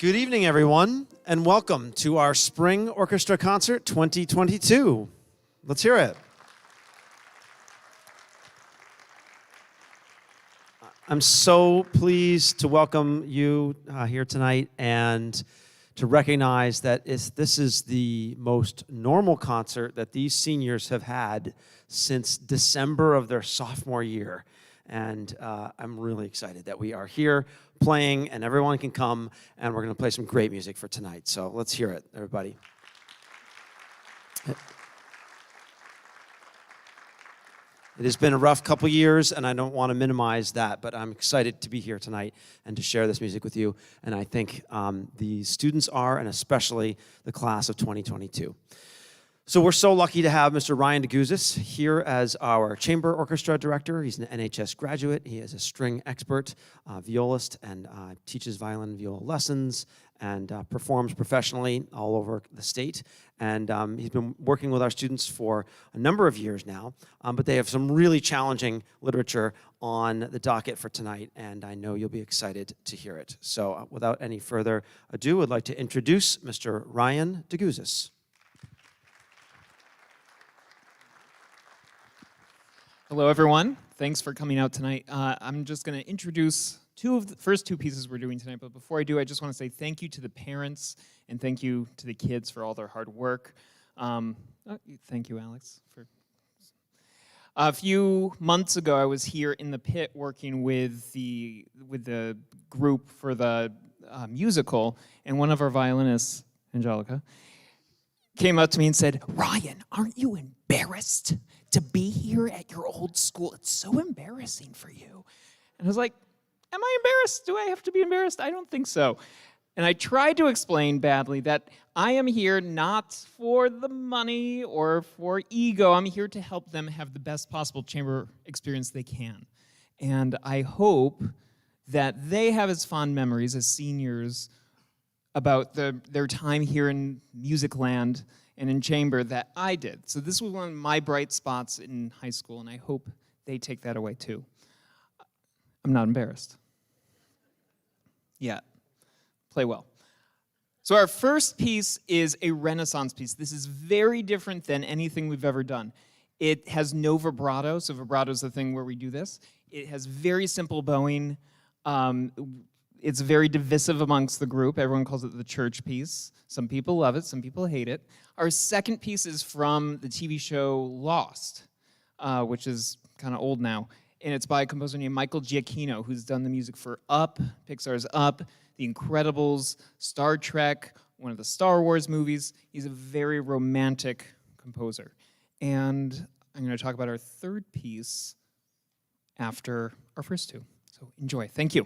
Good evening, everyone, and welcome to our Spring Orchestra Concert 2022. Let's hear it. I'm so pleased to welcome you here tonight and to recognize that this is the most normal concert that these seniors have had since December of their sophomore year. And I'm really excited that we are here playing and everyone can come, and we're going to play some great music for tonight. So let's hear it, everybody. It has been a rough couple years, and I don't want to minimize that, but I'm excited to be here tonight and to share this music with you. And I think the students are, and especially the class of 2022. So we're so lucky to have Mr. Ryan DeGuzis here as our chamber orchestra director. He's an NHS graduate. He is a string expert, violist, and teaches violin and viola lessons and performs professionally all over the state. And he's been working with our students for a number of years now, but they have some really challenging literature on the docket for tonight, and I know you'll be excited to hear it. So without any further ado, I'd like to introduce Mr. Ryan DeGuzis. Hello, everyone. Thanks for coming out tonight. I'm just going to introduce the first two pieces we're doing tonight, but before I do, I just want to say thank you to the parents and thank you to the kids for all their hard work. Thank you, Alex. A few months ago, I was here in the pit working with the group for the musical, and one of our violinists, Angelica, came up to me and said, "Ryan, aren't you embarrassed to be here at your old school? It's so embarrassing for you." And I was like, am I embarrassed? Do I have to be embarrassed? I don't think so. And I tried to explain badly that I am here not for the money or for ego. I'm here to help them have the best possible chamber experience they can. And I hope that they have as fond memories as seniors about their time here in music land and in chamber that I did. So this was one of my bright spots in high school, and I hope they take that away too. I'm not embarrassed. Yet. Play well. So our first piece is a Renaissance piece. This is very different than anything we've ever done. It has no vibrato, so vibrato is the thing where we do this. It has very simple bowing. It's very divisive amongst the group. Everyone calls it the church piece. Some people love it, some people hate it. Our second piece is from the TV show Lost, which is kind of old now. And it's by a composer named Michael Giacchino, who's done the music for Up, Pixar's Up, The Incredibles, Star Trek, one of the Star Wars movies. He's a very romantic composer. And I'm going to talk about our third piece after our first two. So enjoy. Thank you.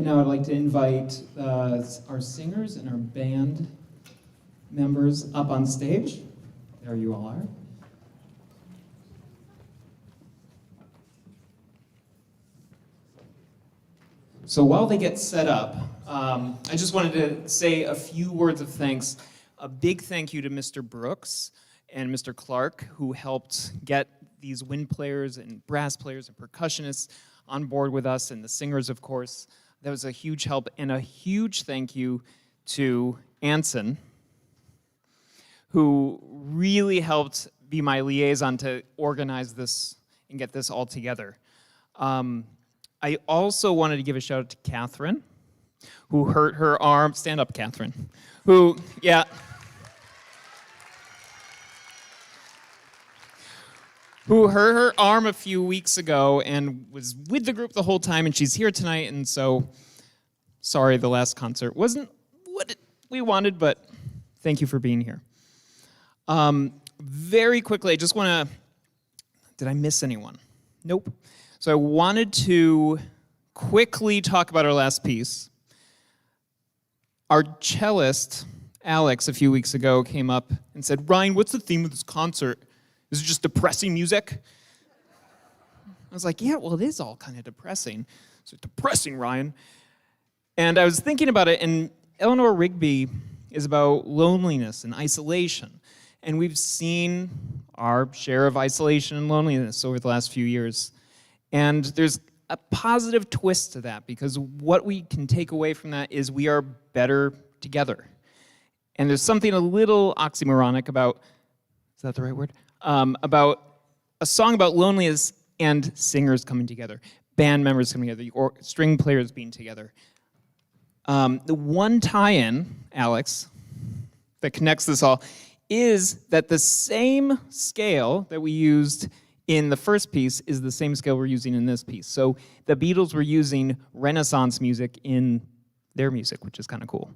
And now I'd like to invite our singers and our band members up on stage. There you all are. So while they get set up, I just wanted to say a few words of thanks. A big thank you to Mr. Brooks and Mr. Clark, who helped get these wind players and brass players and percussionists on board with us, and the singers, of course. That was a huge help. And a huge thank you to Anson, who really helped be my liaison to organize this and get this all together. I also wanted to give a shout out to Catherine, who hurt her arm. Stand up, Catherine. Who hurt her arm a few weeks ago and was with the group the whole time, and she's here tonight, and so sorry the last concert wasn't what we wanted, but thank you for being here. Very quickly, I just want to, did I miss anyone? Nope. So I wanted to quickly talk about our last piece. Our cellist, Alex, a few weeks ago came up and said, "Ryan, what's the theme of this concert? Is it just depressing music?" I was like, yeah, well, it is all kind of depressing. So depressing, Ryan. And I was thinking about it, and Eleanor Rigby is about loneliness and isolation. And we've seen our share of isolation and loneliness over the last few years. And there's a positive twist to that, because what we can take away from that is we are better together. And there's something a little oxymoronic about, is that the right word? About a song about loneliness and singers coming together, band members coming together, or string players being together. The one tie-in, Alex, that connects this all is that the same scale that we used in the first piece is the same scale we're using in this piece. So the Beatles were using Renaissance music in their music, which is kind of cool.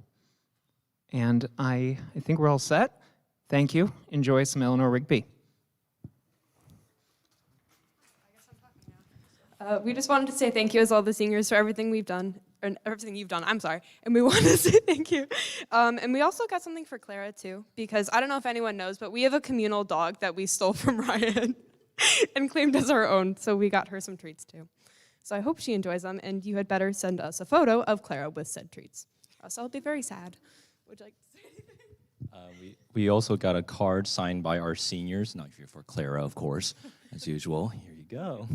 And I think we're all set. Thank you. Enjoy some Eleanor Rigby. We just wanted to say thank you as all the singers for everything we've done, or everything you've done, I'm sorry. And we want to say thank you. And we also got something for Clara too, because I don't know if anyone knows, but we have a communal dog that we stole from Ryan and claimed as our own, so we got her some treats too. So I hope she enjoys them, and you had better send us a photo of Clara with said treats. Or else I'll be very sad. Would you like to say anything? We also got a card signed by our seniors, not for Clara, of course, as usual. Here you go.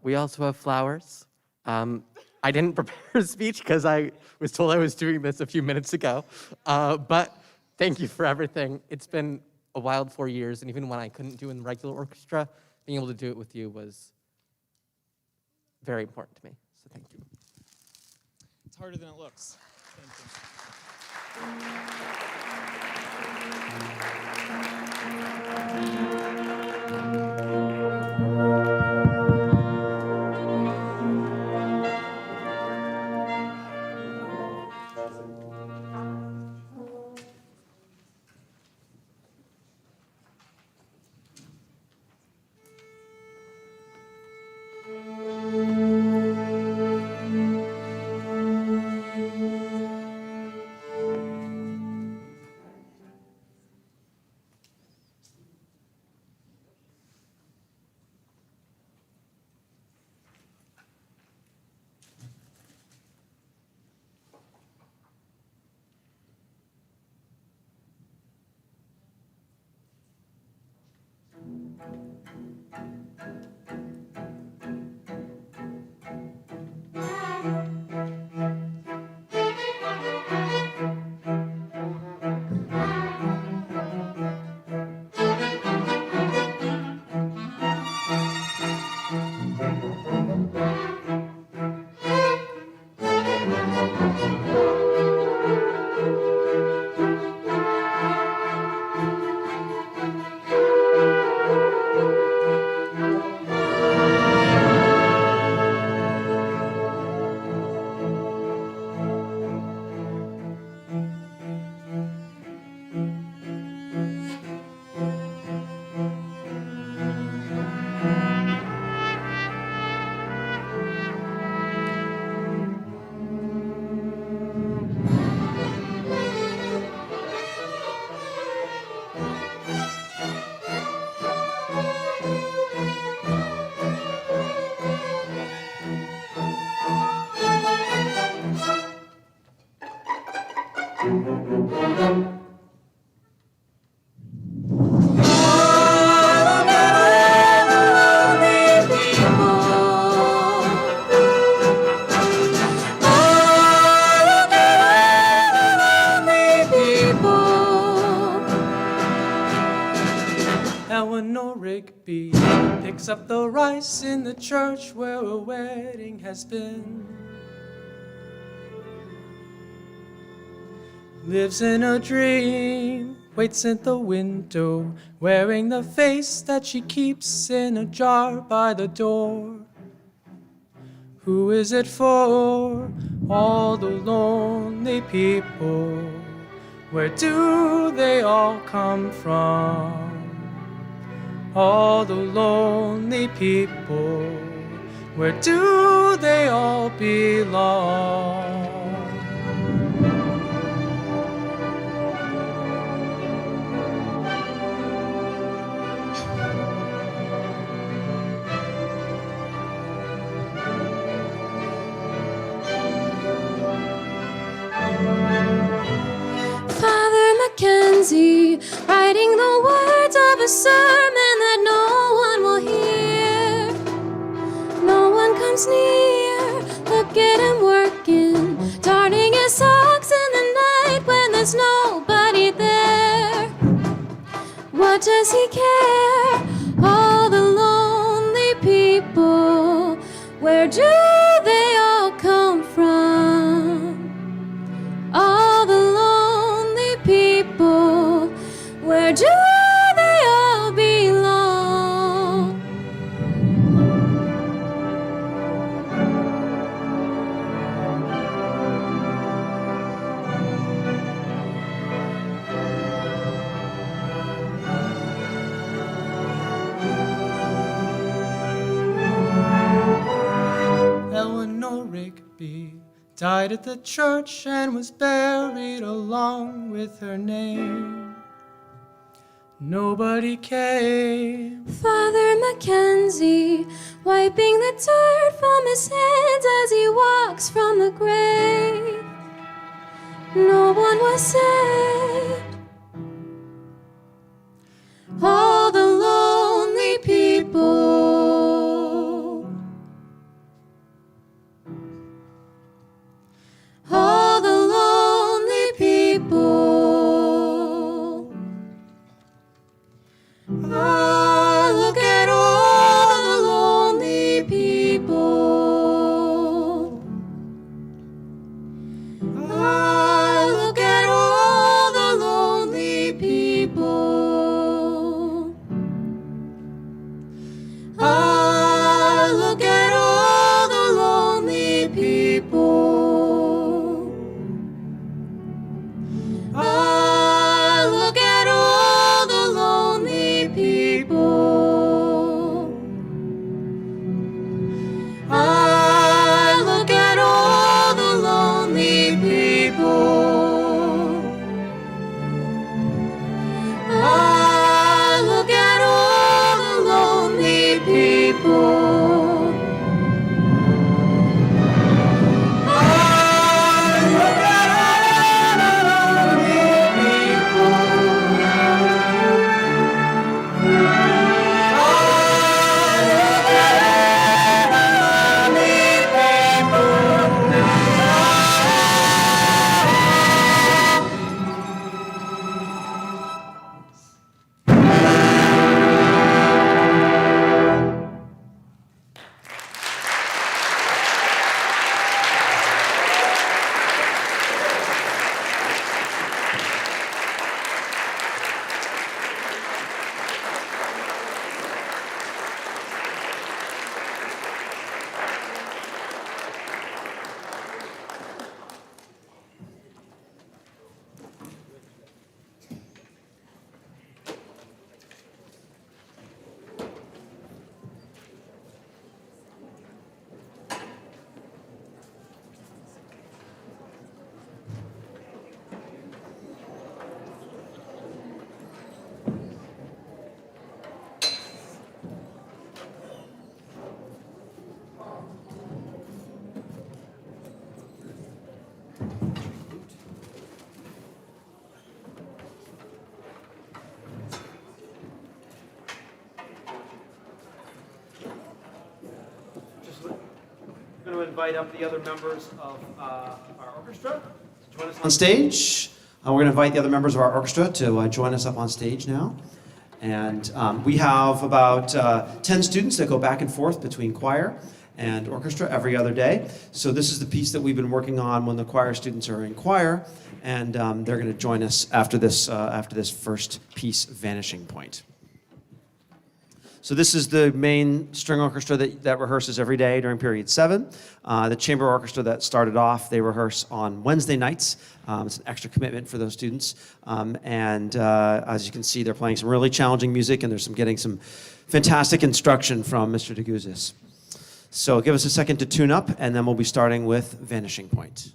We also have flowers. I didn't prepare a speech because I was told I was doing this a few minutes ago. But thank you for everything. It's been a wild 4 years, and even when I couldn't do in the regular orchestra, being able to do it with you was very important to me. So thank you. It's harder than it looks. Thank you. Eleanor Rigby picks up the rice in the church where a wedding has been. Lives in a dream, waits at the window, wearing the face that she keeps in a jar by the door. Who is it for? All the lonely people. Where do they all come from? All the lonely people, where do they all belong? Father Mackenzie, writing the words of a sermon that no one will hear. No one comes near, look at him working, darning his socks in the night when there's nobody there. What does he care? All the lonely people, where do they all come from? All the lonely people, where do they all belong? Eleanor Rigby died at the church and was buried along with her name. Nobody came. Father Mackenzie, wiping the dirt from his hands as he walks from the grave. No one was saved. All the lonely people. All the lonely people. Ah, look at all the lonely people. Ah, look at all the invite up the other members of our orchestra to join us on stage. We're going to invite the other members of our orchestra to join us up on stage now. And we have about 10 students that go back and forth between choir and orchestra every other day. So this is the piece that we've been working on when the choir students are in choir, and they're going to join us after this first piece, Vanishing Point. So this is the main string orchestra that rehearses every day during period 7. The chamber orchestra that started off, they rehearse on Wednesday nights. It's an extra commitment for those students. As you can see, they're playing some really challenging music, and getting some fantastic instruction from Mr. DeGuzis. So give us a second to tune up, and then we'll be starting with Vanishing Point.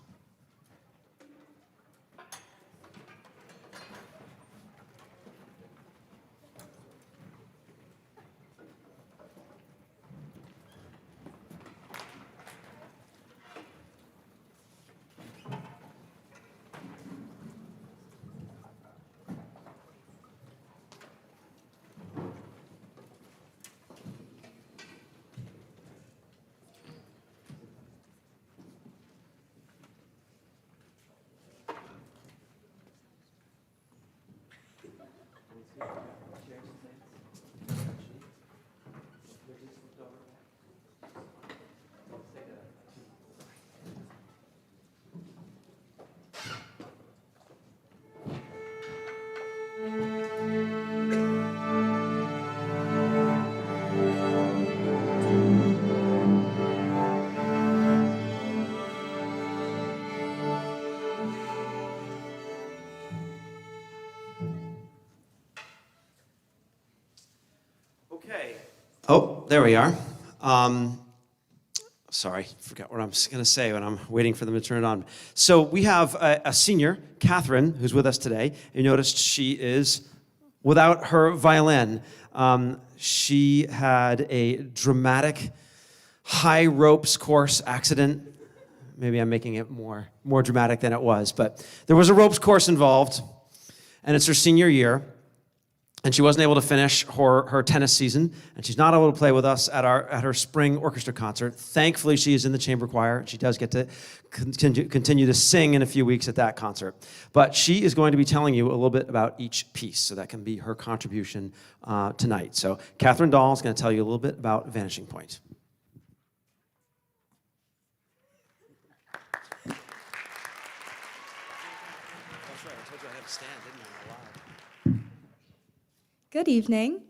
Okay. Oh, there we are. Sorry, forgot what I'm going to say when I'm waiting for them to turn it on. So we have a senior, Catherine, who's with us today. You noticed she is without her violin. She had a dramatic high ropes course accident. Maybe I'm making it more dramatic than it was, but there was a ropes course involved, and it's her senior year. And she wasn't able to finish her tennis season, and she's not able to play with us at her spring orchestra concert. Thankfully, she is in the chamber choir, and she does get to continue to sing in a few weeks at that concert. But she is going to be telling you a little bit about each piece, so that can be her contribution tonight. So Catherine Dahl is going to tell you a little bit about Vanishing Point. That's right, I told you I had to stand, didn't I? Good evening.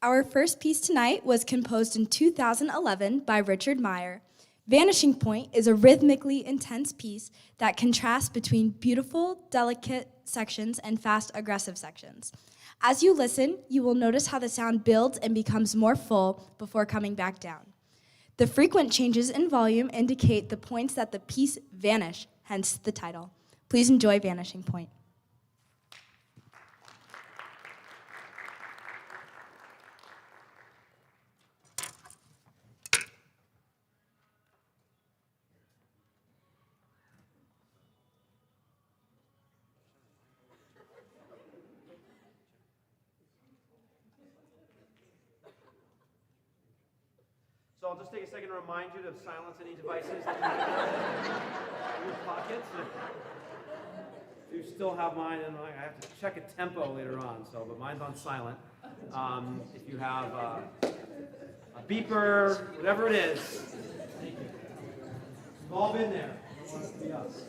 Our first piece tonight was composed in 2011 by Richard Meyer. Vanishing Point is a rhythmically intense piece that contrasts between beautiful, delicate sections and fast, aggressive sections. As you listen, you will notice how the sound builds and becomes more full before coming back down. The frequent changes in volume indicate the points that the piece vanish, hence the title. Please enjoy Vanishing Point. So I'll just take a second to remind you to silence any devices that you have in your pockets. If you still have mine, and I have to check a tempo later on, but mine's on silent. If you have a beeper, whatever it is, thank you. We've all been there. You don't want it to be us.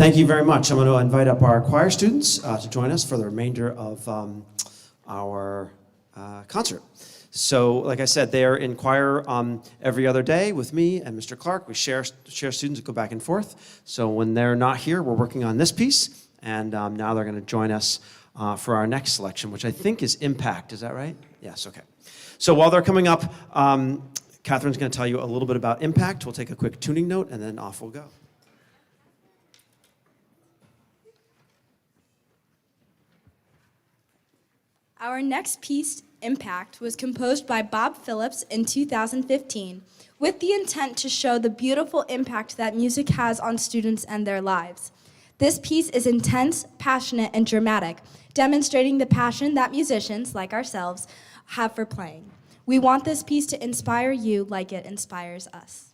Thank you very much. I'm going to invite up our choir students to join us for the remainder of our concert. So, like I said, they're in choir every other day with me and Mr. Clark. We share students that go back and forth. So when they're not here, we're working on this piece, and now they're going to join us for our next selection, which I think is Impact. Is that right? Yes, okay. So while they're coming up, Catherine's going to tell you a little bit about Impact. We'll take a quick tuning note, and then off we'll go. Our next piece, Impact, was composed by Bob Phillips in 2015 with the intent to show the beautiful impact that music has on students and their lives. This piece is intense, passionate, and dramatic, demonstrating the passion that musicians, like ourselves, have for playing. We want this piece to inspire you like it inspires us.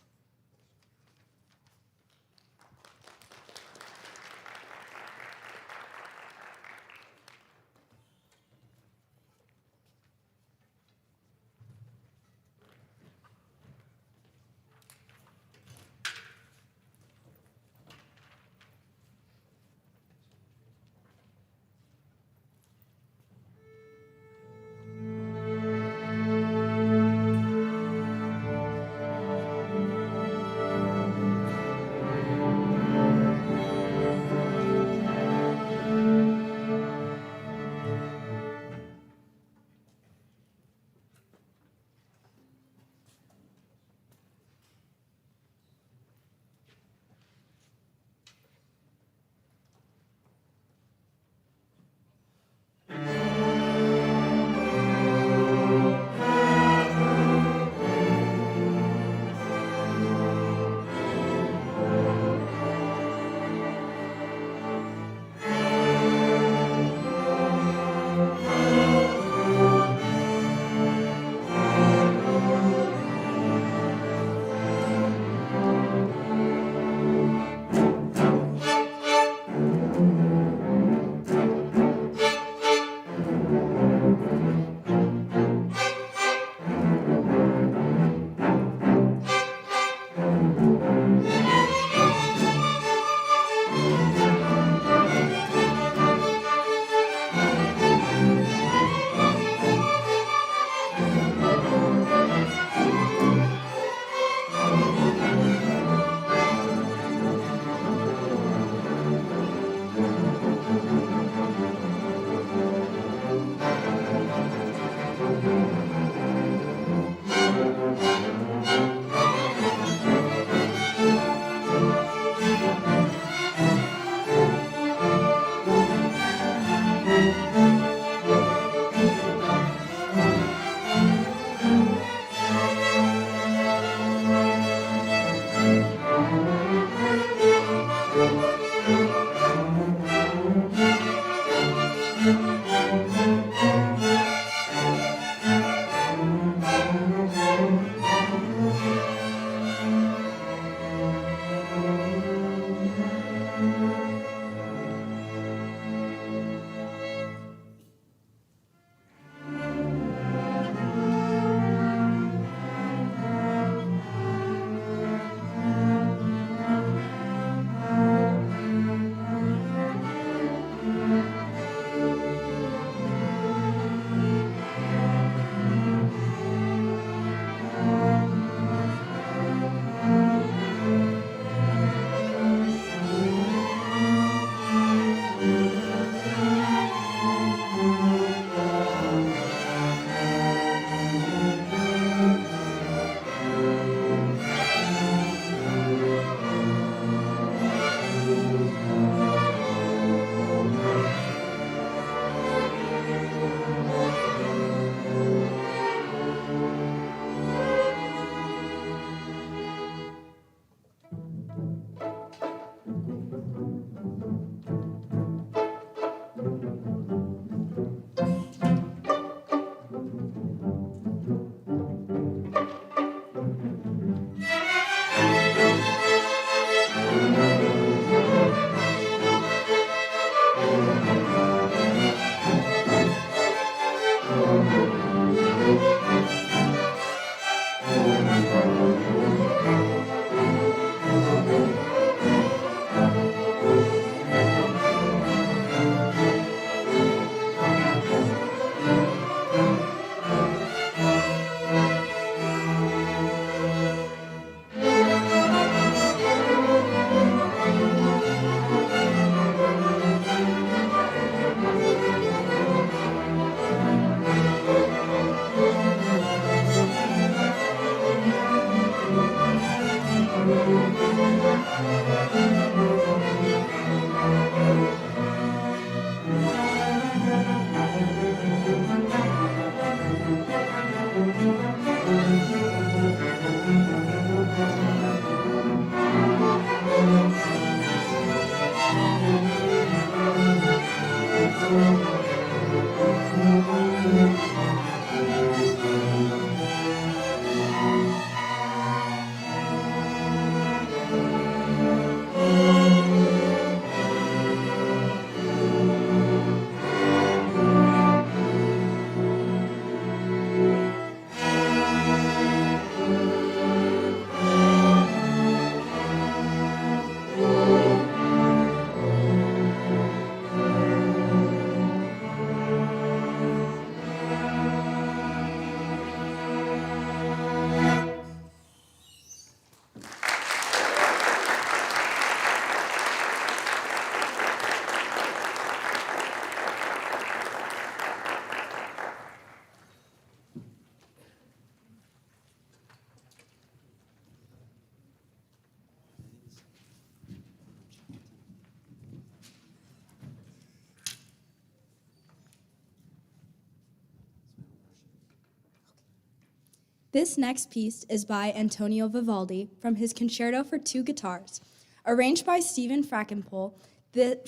This next piece is by Antonio Vivaldi from his Concerto for Two Guitars. Arranged by Stephen Frackenpole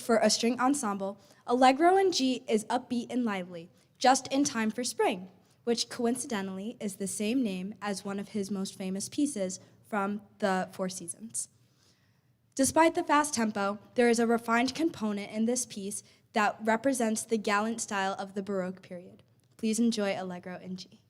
for a string ensemble, Allegro in G is upbeat and lively, just in time for spring, which coincidentally is the same name as one of his most famous pieces from the Four Seasons. Despite the fast tempo, there is a refined component in this piece that represents the gallant style of the Baroque period. Please enjoy Allegro in G.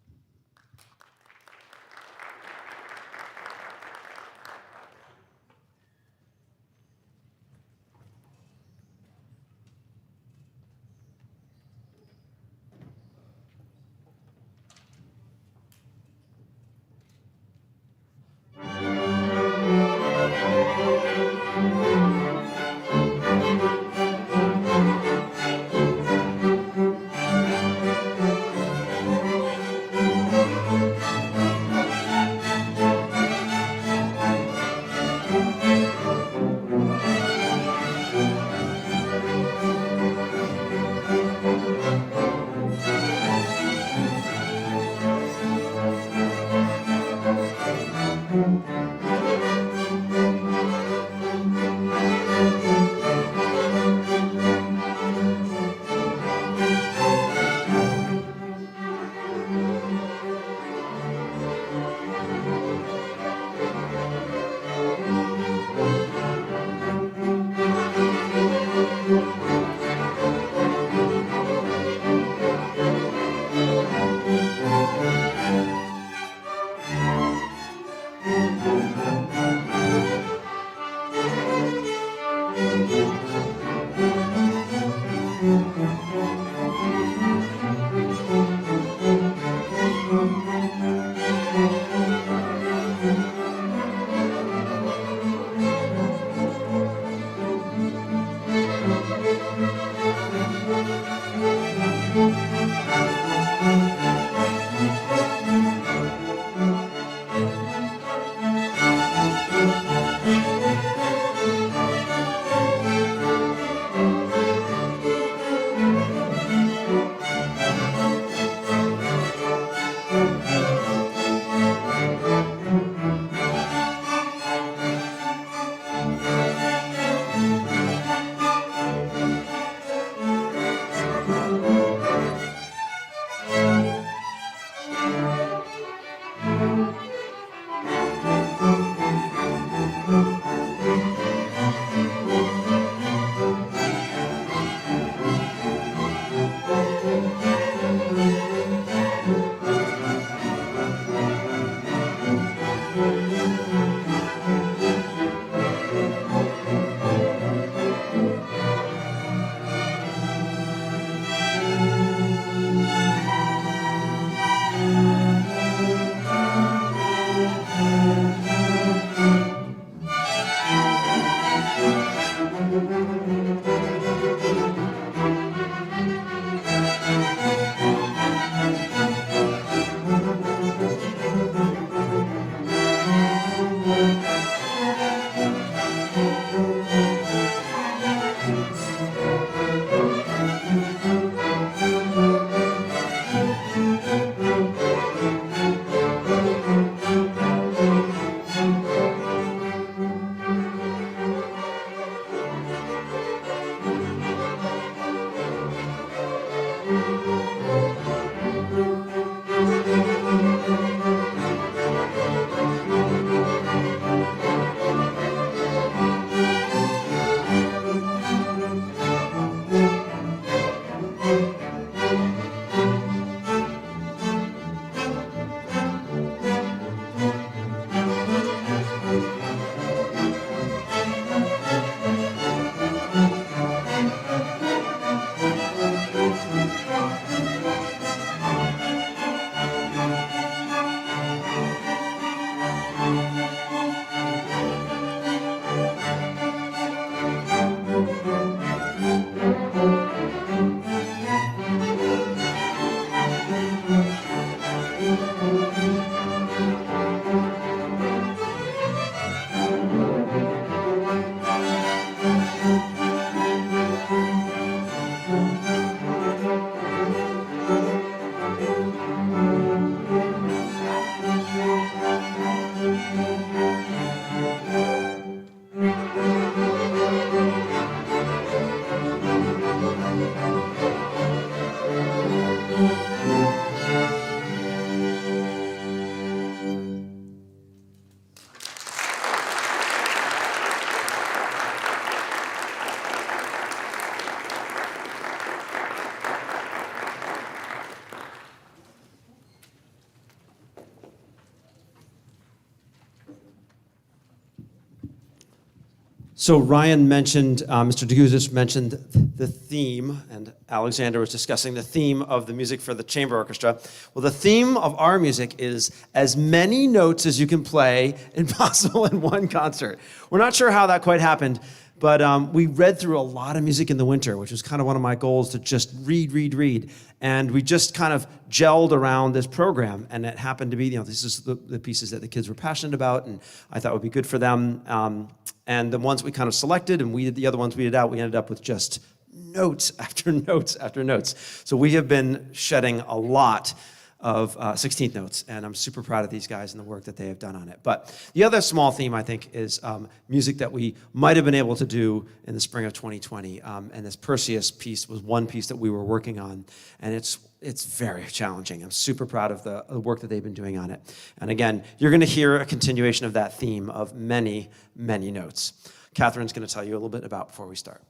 So Ryan mentioned, Mr. DeGuzis mentioned the theme, and Alexander was discussing the theme of the music for the chamber orchestra. Well, the theme of our music is as many notes as you can play possible in one concert. We're not sure how that quite happened, but we read through a lot of music in the winter, which was kind of one of my goals, to just read. And we just kind of gelled around this program, and it happened to be, this is the pieces that the kids were passionate about, and I thought would be good for them. And the ones we kind of selected, and the other ones we did out, we ended up with just notes after notes after notes. So we have been shedding a lot of 16th notes, and I'm super proud of these guys and the work that they have done on it. But the other small theme, I think, is music that we might have been able to do in the spring of 2020. And this Perseus piece was one piece that we were working on, and it's very challenging. I'm super proud of the work that they've been doing on it. And again, you're going to hear a continuation of that theme of many, many notes. Catherine's going to tell you a little bit about before we start.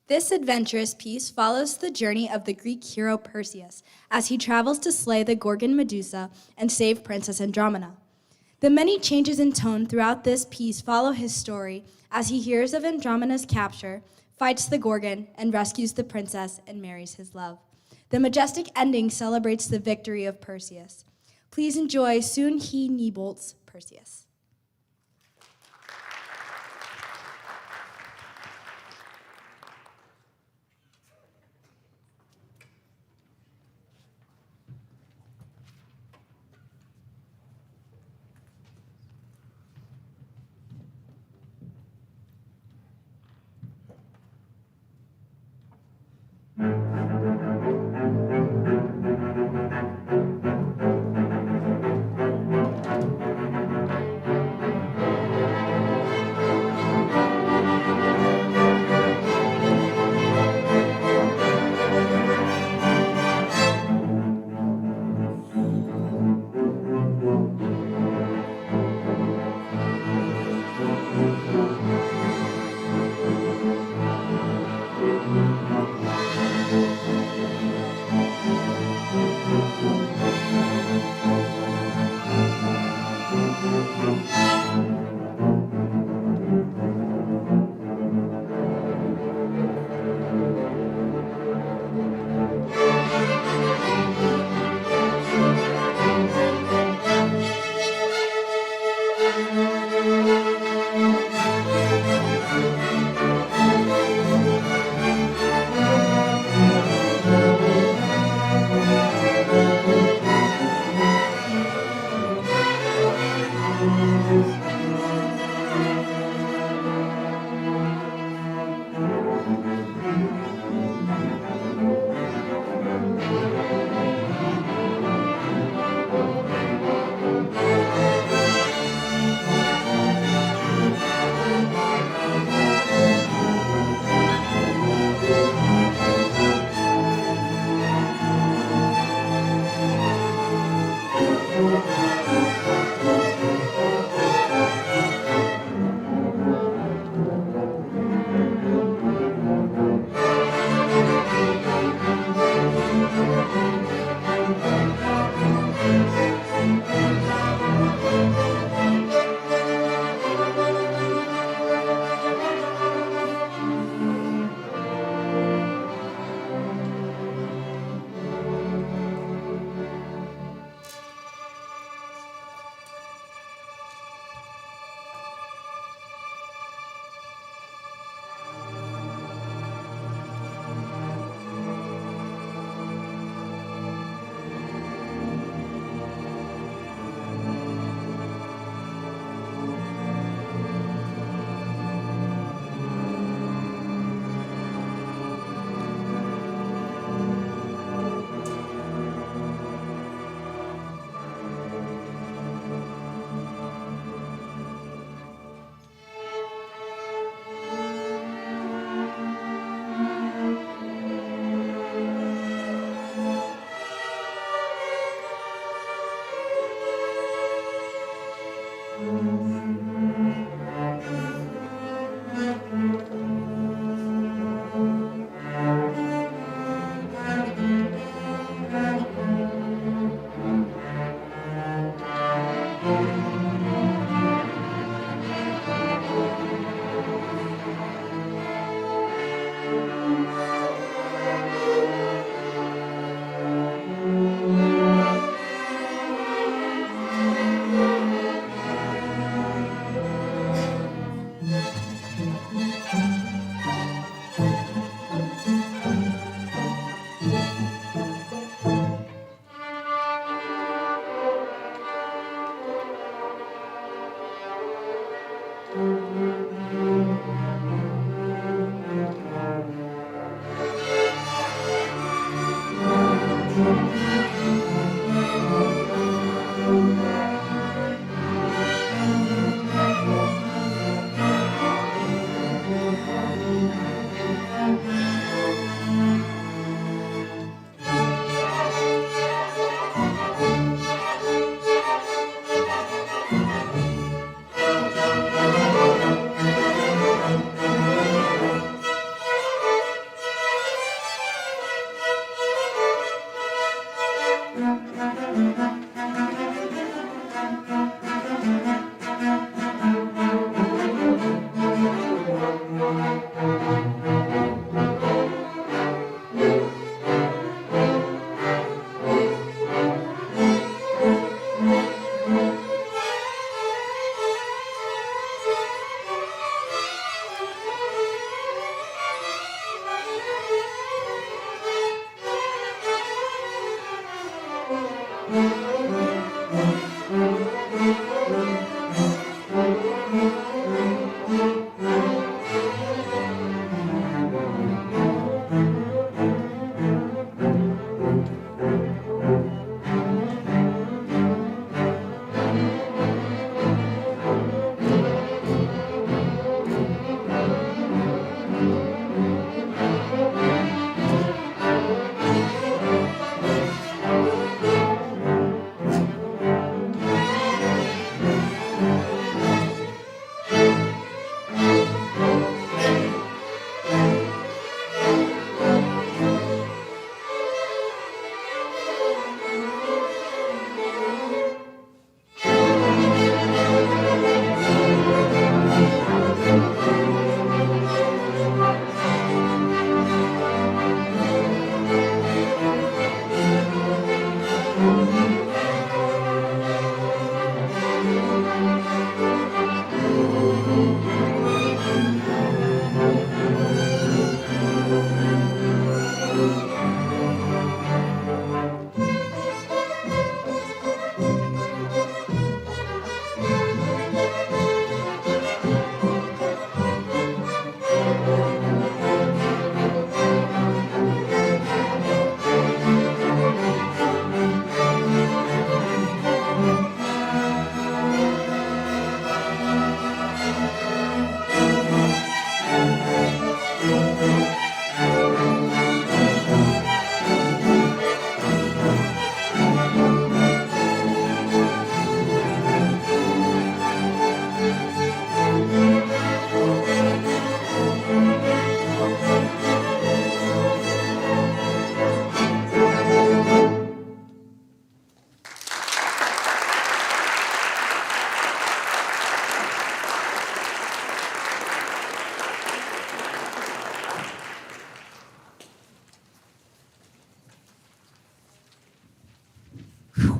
This adventurous piece follows the journey of the Greek hero Perseus as he travels to slay the Gorgon Medusa and save Princess Andromeda. The many changes in tone throughout this piece follow his story as he hears of Andromeda's capture, fights the Gorgon, and rescues the princess and marries his love. The majestic ending celebrates the victory of Perseus. Please enjoy Soon He Niebolt's Perseus.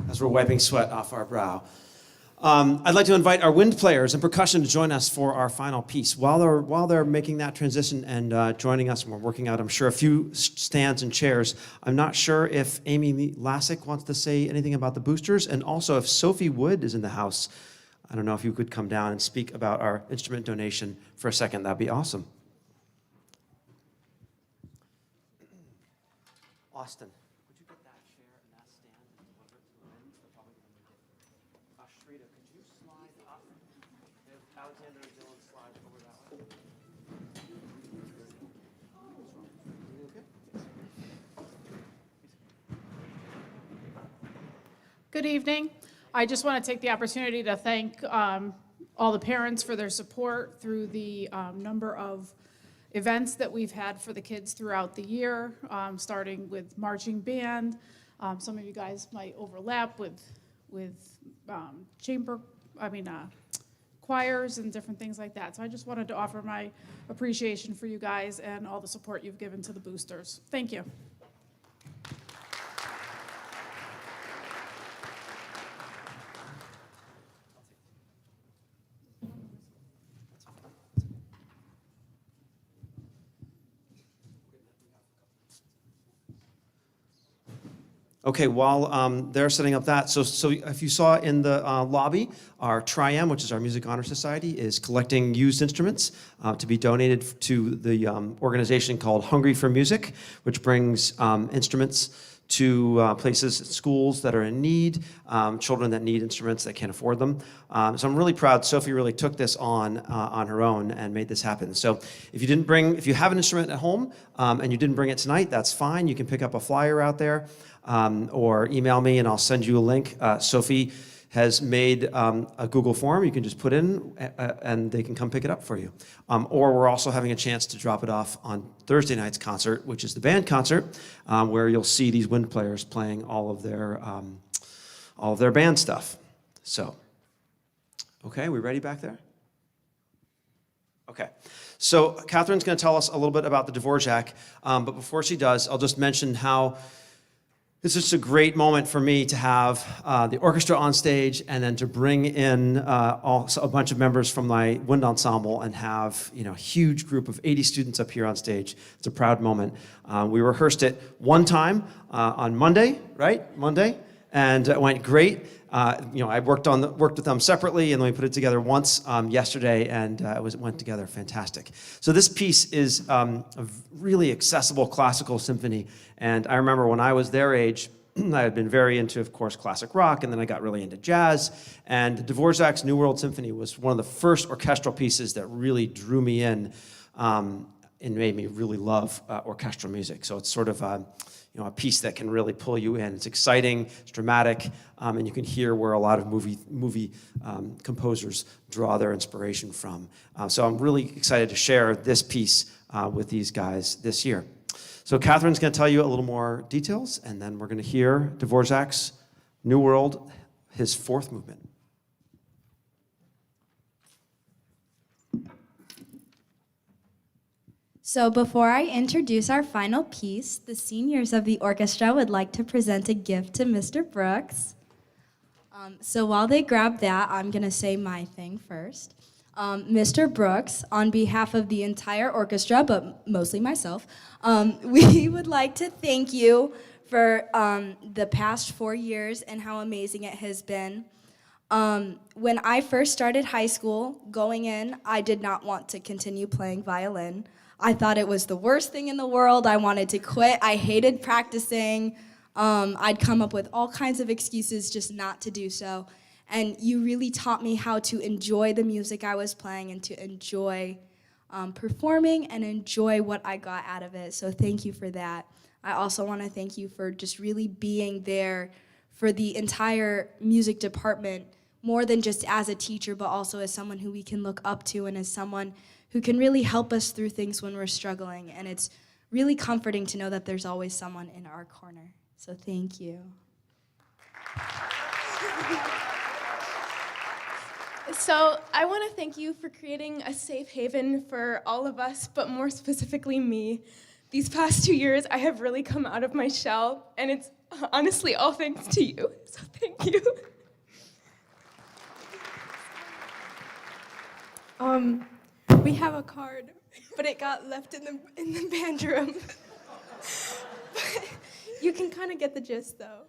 As we're wiping sweat off our brow. I'd like to invite our wind players and percussion to join us for our final piece. While they're making that transition and joining us, and we're working out, I'm sure, a few stands and chairs. I'm not sure if Amy Lassick wants to say anything about the boosters, and also if Sophie Wood is in the house. I don't know if you could come down and speak about our instrument donation for a second. That'd be awesome. Austin. Could you get that chair and that stand and deliver it to the wind? They're probably going to make it. Shrita, could you slide up? If Alexander and Dylan slide over that way. Good evening. I just want to take the opportunity to thank all the parents for their support through the number of events that we've had for the kids throughout the year, starting with marching band. Some of you guys might overlap with choirs and different things like that. So I just wanted to offer my appreciation for you guys and all the support you've given to the boosters. Thank you. Okay, while they're setting up that, so if you saw in the lobby, our Tri-M, which is our Music Honor Society, is collecting used instruments to be donated to the organization called Hungry for Music, which brings instruments to places, schools that are in need, children that need instruments that can't afford them. So I'm really proud. Sophie really took this on her own and made this happen. So if you have an instrument at home and you didn't bring it tonight, that's fine. You can pick up a flyer out there or email me and I'll send you a link. Sophie has made a Google form you can just put in, and they can come pick it up for you. Or we're also having a chance to drop it off on Thursday night's concert, which is the band concert, where you'll see these wind players playing all of their band stuff. So, okay, we ready back there? Okay. So Catherine's going to tell us a little bit about the Dvorak, but before she does, I'll just mention how it's just a great moment for me to have the orchestra on stage and then to bring in a bunch of members from my wind ensemble and have a huge group of 80 students up here on stage. It's a proud moment. We rehearsed it one time on Monday, right? Monday, and it went great. I worked with them separately, and then we put it together once yesterday, and it went together fantastic. So this piece is a really accessible classical symphony, and I remember when I was their age, I had been very into, of course, classic rock, and then I got really into jazz, and Dvorak's New World Symphony was one of the first orchestral pieces that really drew me in and made me really love orchestral music. So it's sort of a piece that can really pull you in. It's exciting, it's dramatic, and you can hear where a lot of movie composers draw their inspiration from. So I'm really excited to share this piece with these guys this year. So Catherine's going to tell you a little more details, and then we're going to hear Dvorak's New World, his fourth movement. So before I introduce our final piece, the seniors of the orchestra would like to present a gift to Mr. Brooks. So while they grab that, I'm going to say my thing first. Mr. Brooks, on behalf of the entire orchestra, but mostly myself, we would like to thank you for the past 4 years and how amazing it has been. When I first started high school, going in, I did not want to continue playing violin. I thought it was the worst thing in the world. I wanted to quit. I hated practicing. I'd come up with all kinds of excuses just not to do so. And you really taught me how to enjoy the music I was playing and to enjoy performing and enjoy what I got out of it. So thank you for that. I also want to thank you for just really being there for the entire music department, more than just as a teacher, but also as someone who we can look up to and as someone who can really help us through things when we're struggling. And it's really comforting to know that there's always someone in our corner. So thank you. So I want to thank you for creating a safe haven for all of us, but more specifically me. These past 2 years, I have really come out of my shell, and it's honestly all thanks to you. So thank you. We have a card, but it got left in the band room. But you can kind of get the gist, though.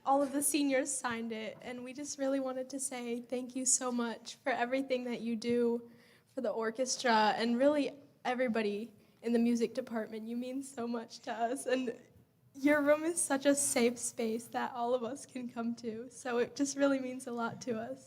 All of the seniors signed it, and we just really wanted to say thank you so much for everything that you do for the orchestra and really everybody in the music department. You mean so much to us, and your room is such a safe space that all of us can come to, so it just really means a lot to us.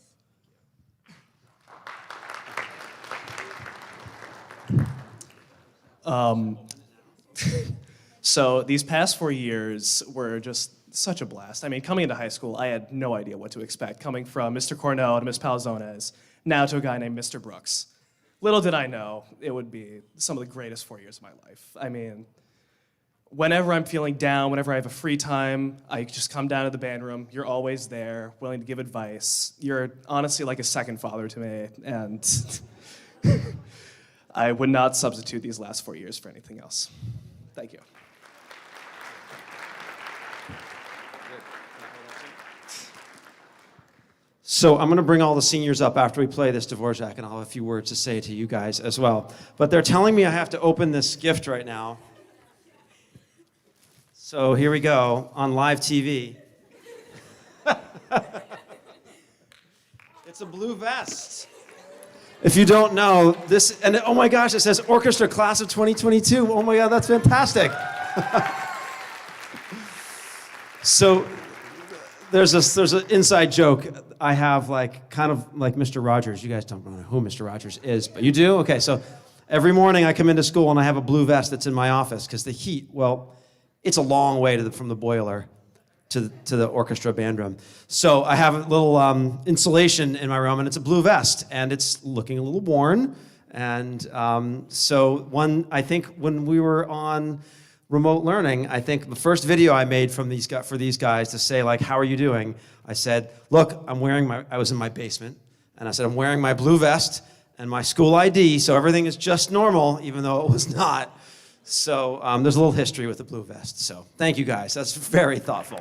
So these past 4 years were just such a blast. I mean, coming into high school, I had no idea what to expect, coming from Mr. Cornell to Ms. Palazones, now to a guy named Mr. Brooks. Little did I know it would be some of the greatest 4 years of my life. I mean, whenever I'm feeling down, whenever I have a free time, I just come down to the band room. You're always there, willing to give advice. You're honestly like a second father to me, and I would not substitute these last 4 years for anything else. Thank you. So I'm going to bring all the seniors up after we play this Dvorak, and I'll have a few words to say to you guys as well. But they're telling me I have to open this gift right now. So here we go on live TV. It's a blue vest. If you don't know, this, and oh my gosh, it says Orchestra Class of 2022. Oh my God, that's fantastic. So there's an inside joke. I have kind of like Mr. Rogers. You guys don't know who Mr. Rogers is, but you do? Okay, so every morning I come into school and I have a blue vest that's in my office because the heat, well, it's a long way from the boiler to the orchestra band room. So I have a little insulation in my room, and it's a blue vest, and it's looking a little worn. And I think when we were on remote learning, I think the first video I made for these guys to say, like, how are you doing? I said, look, I was in my basement, and I said, I'm wearing my blue vest and my school ID, so everything is just normal, even though it was not. So there's a little history with the blue vest. So thank you guys. That's very thoughtful.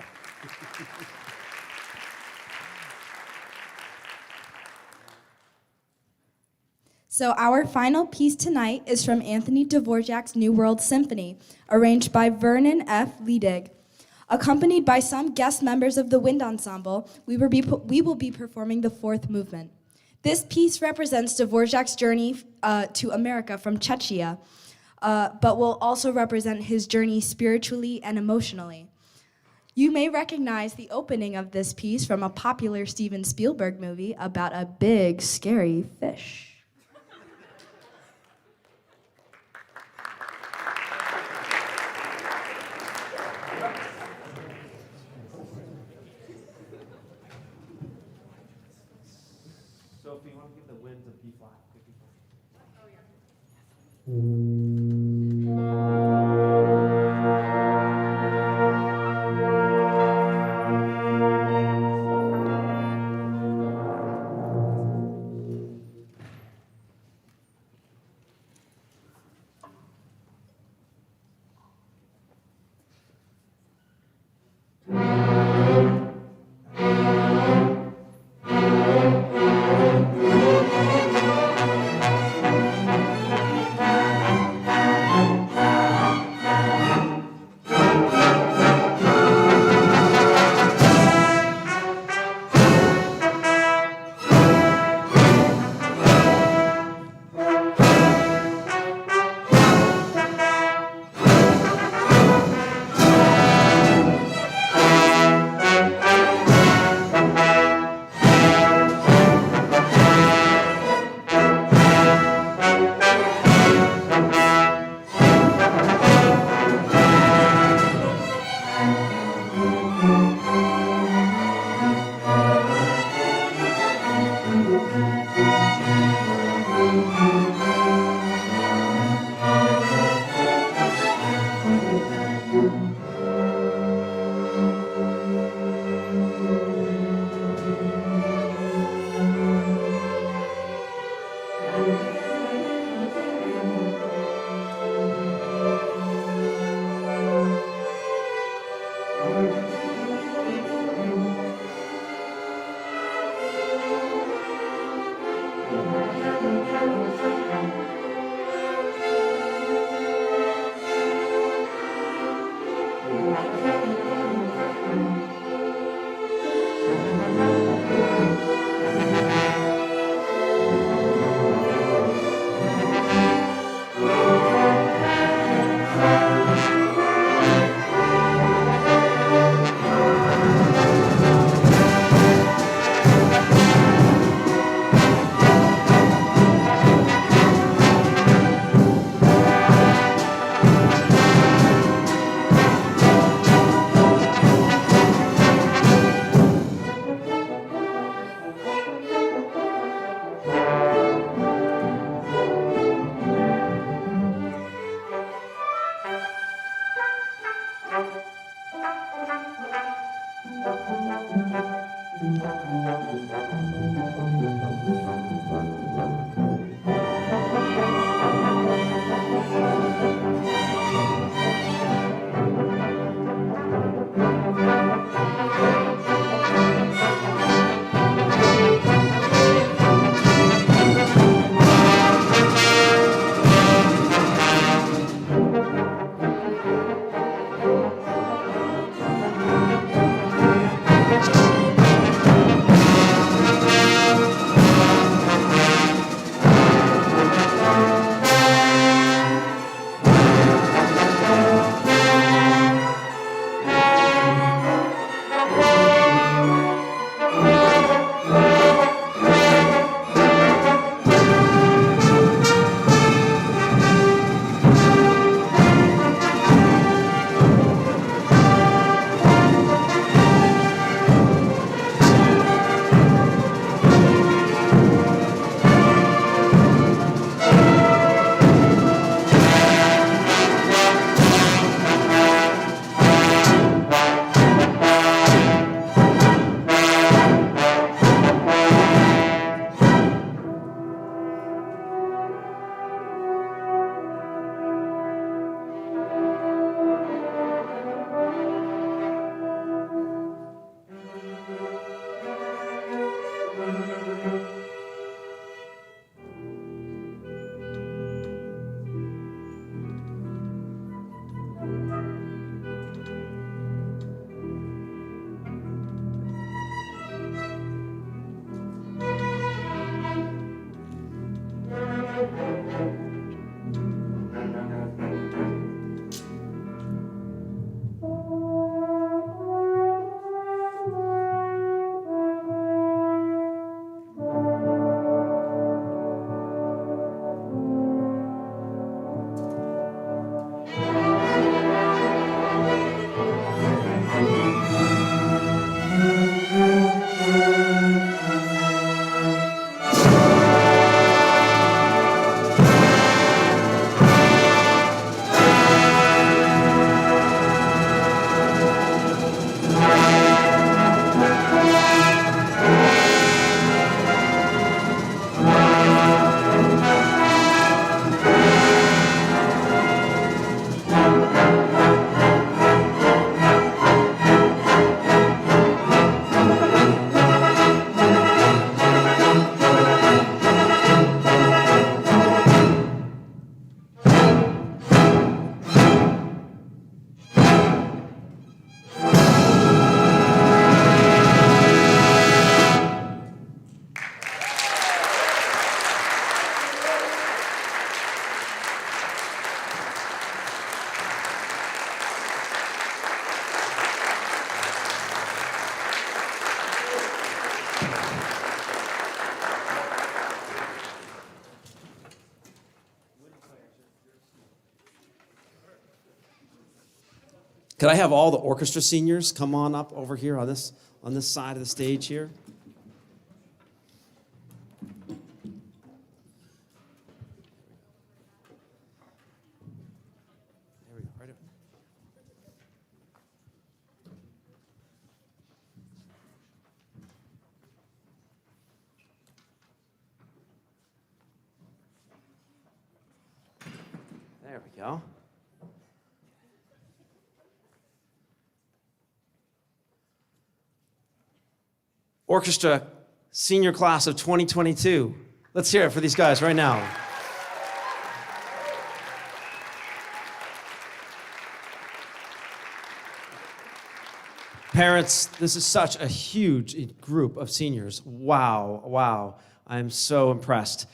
So our final piece tonight is from Anthony Dvorak's New World Symphony, arranged by Vernon F. Ledig. Accompanied by some guest members of the wind ensemble, we will be performing the fourth movement. This piece represents Dvorak's journey to America from Czechia, but will also represent his journey spiritually and emotionally. You may recognize the opening of this piece from a popular Steven Spielberg movie about a big, scary fish. Sophie, you want to give the winds a B flat? Could I have all the orchestra seniors come on up over here on this side of the stage here? There we go, right up. There we go. Orchestra senior class of 2022. Let's hear it for these guys right now. Parents, this is such a huge group of seniors. Wow, wow. I'm so impressed.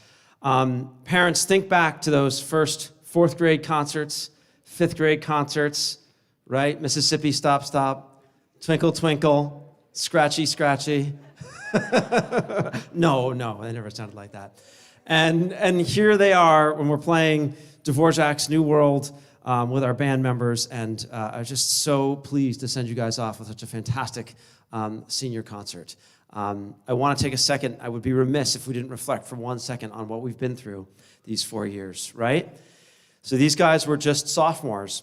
Parents, think back to those first 4th grade concerts, 5th grade concerts, right? Mississippi Stop Stop, Twinkle Twinkle, Scratchy Scratchy. No, they never sounded like that. And here they are when we're playing Dvorak's New World with our band members, and I'm just so pleased to send you guys off with such a fantastic senior concert. I want to take a second. I would be remiss if we didn't reflect for 1 second on what we've been through these 4 years, right? So these guys were just sophomores,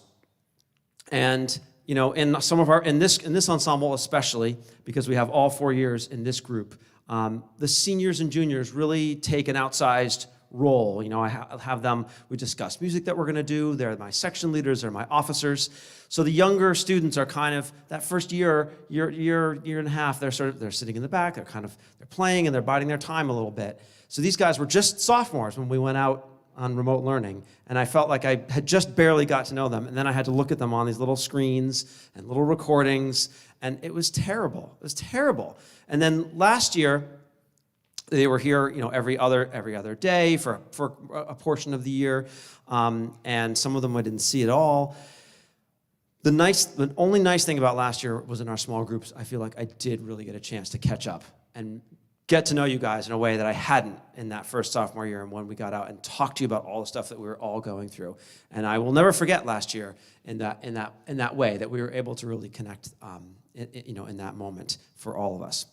and you know, in this ensemble especially, because we have all 4 years in this group, the seniors and juniors really take an outsized role. You know, I have them, we discuss music that we're going to do. They're my section leaders, they're my officers. So the younger students are kind of, that first year and a half, they're sitting in the back, they're playing and they're biding their time a little bit. So these guys were just sophomores when we went out on remote learning, and I felt like I had just barely got to know them, and then I had to look at them on these little screens and little recordings, and it was terrible. It was terrible. And then last year, they were here, you know, every other day for a portion of the year, and some of them I didn't see at all. The only nice thing about last year was in our small groups, I feel like I did really get a chance to catch up and get to know you guys in a way that I hadn't in that first sophomore year, and when we got out and talked to you about all the stuff that we were all going through. And I will never forget last year in that way that we were able to really connect, in that moment for all of us.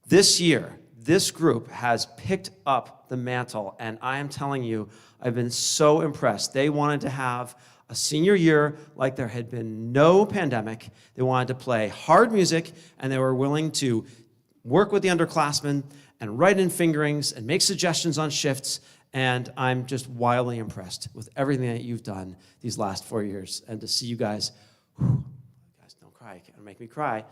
This year, this group has picked up the mantle, and I am telling you, I've been so impressed. They wanted to have a senior year like there had been no pandemic. They wanted to play hard music, and they were willing to work with the underclassmen and write in fingerings and make suggestions on shifts, and I'm just wildly impressed with everything that you've done these last 4 years. And to see you guys, guys don't cry, can't make me cry.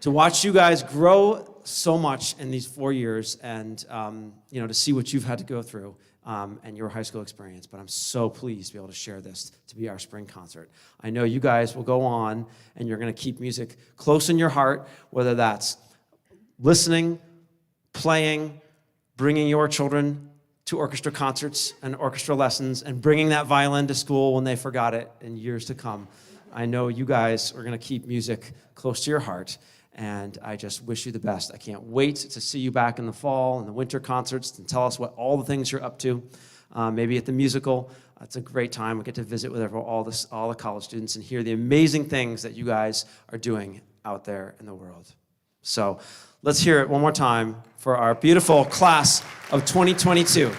To watch you guys grow so much in these 4 years, and to see what you've had to go through and your high school experience. But I'm so pleased to be able to share this to be our spring concert. I know you guys will go on, and you're going to keep music close in your heart, whether that's listening, playing, bringing your children to orchestra concerts and orchestra lessons, and bringing that violin to school when they forgot it in years to come. I know you guys are going to keep music close to your heart, and I just wish you the best. I can't wait to see you back in the fall and the winter concerts and tell us what all the things you're up to. Maybe at the musical. It's a great time. We get to visit with all the college students and hear the amazing things that you guys are doing out there in the world. So let's hear it one more time for our beautiful class of 2022.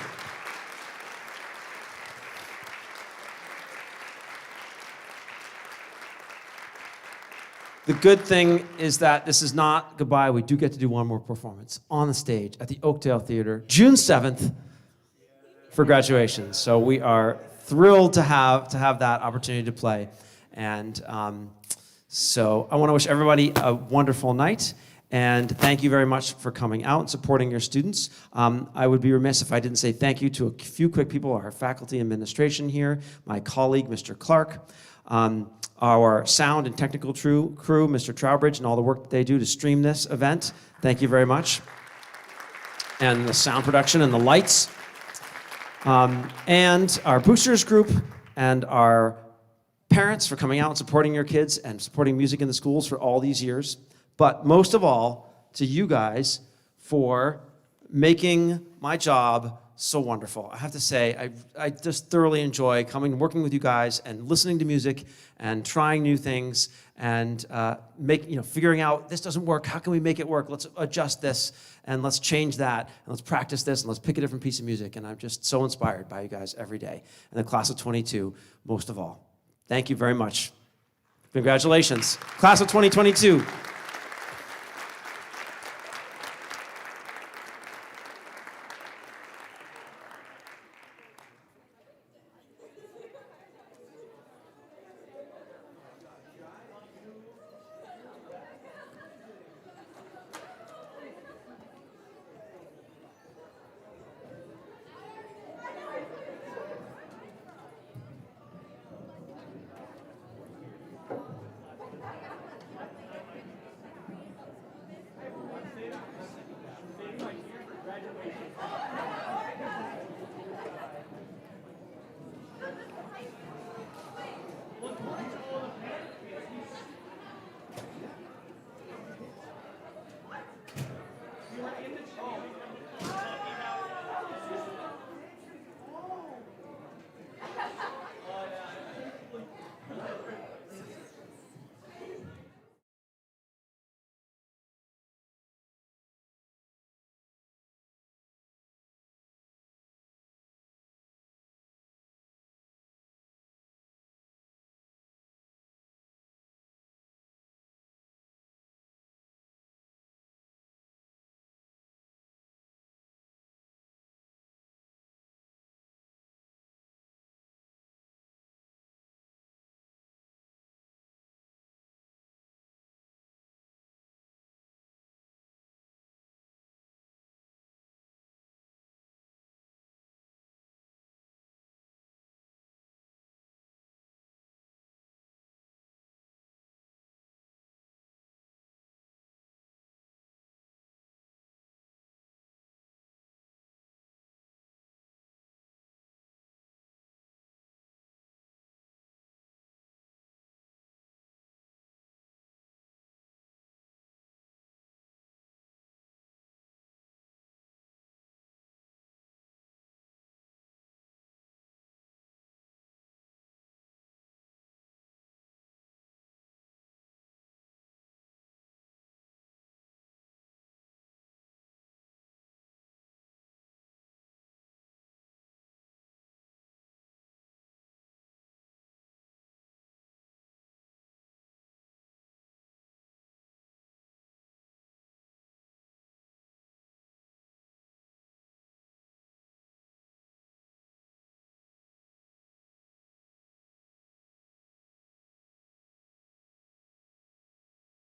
The good thing is that this is not goodbye. We do get to do one more performance on the stage at the Oakdale Theater, June 7th, for graduation. So we are thrilled to have that opportunity to play. And so I want to wish everybody a wonderful night. And thank you very much for coming out and supporting your students. I would be remiss if I didn't say thank you to a few quick people, our faculty administration here, my colleague, Mr. Clark, our sound and technical crew, Mr. Trowbridge, and all the work that they do to stream this event. Thank you very much. And the sound production and the lights. And our boosters group and our parents for coming out and supporting your kids and supporting music in the schools for all these years. But most of all, to you guys for making my job so wonderful. I have to say, I just thoroughly enjoy coming and working with you guys and listening to music and trying new things and figuring out this doesn't work. How can we make it work? Let's adjust this and let's change that and let's practice this and let's pick a different piece of music. And I'm just so inspired by you guys every day. And the class of 22, most of all. Thank you very much. Congratulations. Class of 2022.